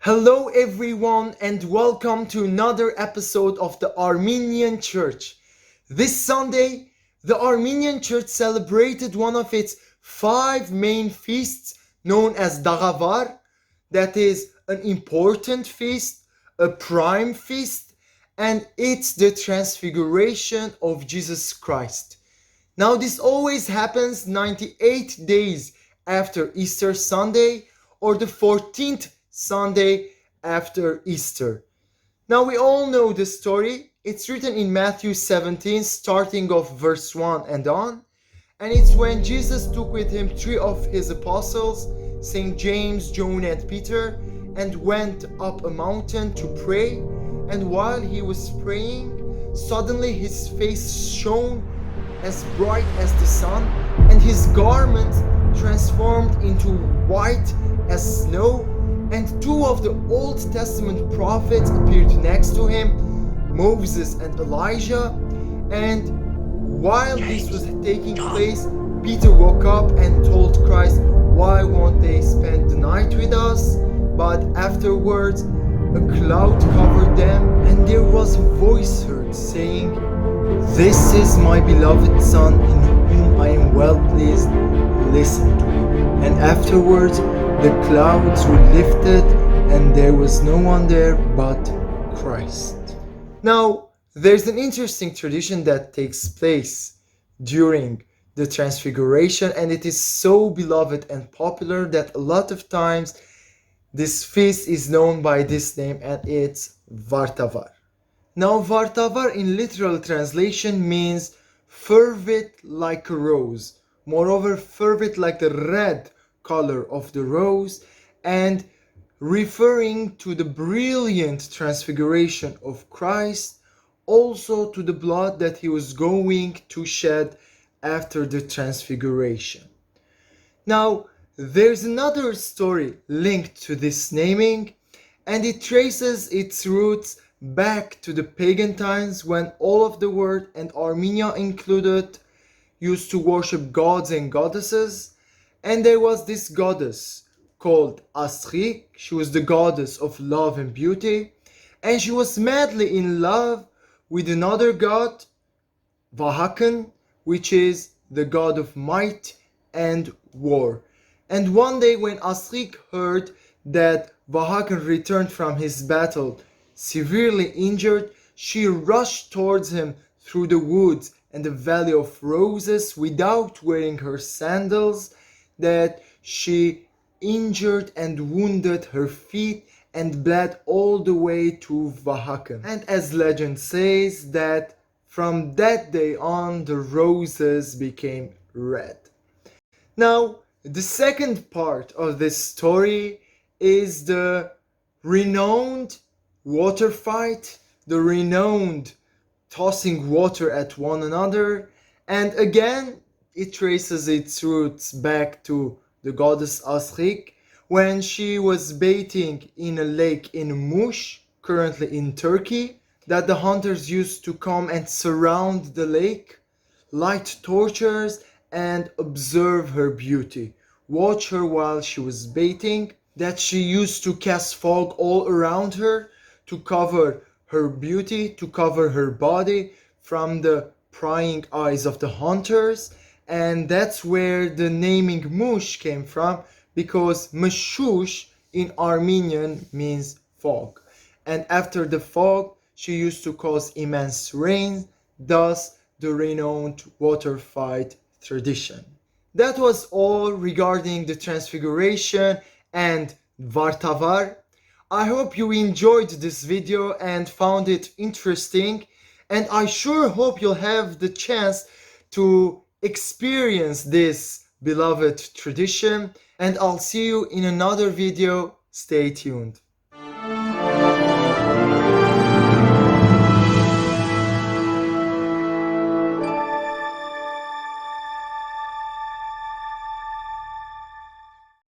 Hello everyone and welcome to another episode of the Armenian Church. This Sunday, the Armenian Church celebrated one of its 5 main feasts known as Vardavar, that is an important feast, a prime feast, and it's the Transfiguration of Jesus Christ. Now this always happens 98 days after Easter Sunday or the 14th Sunday after Easter. Now we all know the story. It's written in Matthew 17 starting off verse 1 and on. And it's when Jesus took with him 3 of his apostles, St. James, John and Peter, and went up a mountain to pray. And while he was praying, suddenly his face shone as bright as the sun, and his garment transformed into white as snow, and 2 of the Old Testament prophets appeared next to him, Moses and Elijah. And while this was taking place, Peter woke up and told Christ, "Why won't they spend the night with us?" But afterwards, a cloud covered them, and there was a voice heard saying, "This is my beloved Son, in whom I am well pleased. Listen to him." And afterwards, the clouds were lifted, and there was no one there but Christ. Now, there's an interesting tradition that takes place during the Transfiguration, and it is so beloved and popular that a lot of times this feast is known by this name, and it's Vartavar. Now, Vartavar in literal translation means fervid like a rose. Moreover, fervid like the red color of the rose, and referring to the brilliant transfiguration of Christ, also to the blood that he was going to shed after the transfiguration. Now, there's another story linked to this naming, and it traces its roots back to the pagan times when all of the world, and Armenia included, used to worship gods and goddesses. And there was this goddess called Asrik. She was the goddess of love and beauty, and she was madly in love with another god, Vahakan, which is the god of might and war. And one day when Asrik heard that Vahakan returned from his battle severely injured, she rushed towards him through the woods and the valley of roses without wearing her sandals, that she injured and wounded her feet and bled all the way to Vahakan. And as legend says, that from that day on the roses became red. Now, the second part of this story is the renowned water fight, the renowned tossing water at one another, and again it traces its roots back to the goddess Asrik when she was bathing in a lake in Mush, currently in Turkey, that the hunters used to come and surround the lake, light torches, and observe her beauty, watch her while she was bathing, that she used to cast fog all around her to cover her beauty, to cover her body from the prying eyes of the hunters. And that's where the naming Mush came from, because Meshush in Armenian means fog. And after the fog, she used to cause immense rain, thus the renowned water fight tradition. That was all regarding the Transfiguration and Vartavar. I hope you enjoyed this video and found it interesting, and I sure hope you'll have the chance to experience this beloved tradition, and I'll see you in another video. Stay tuned.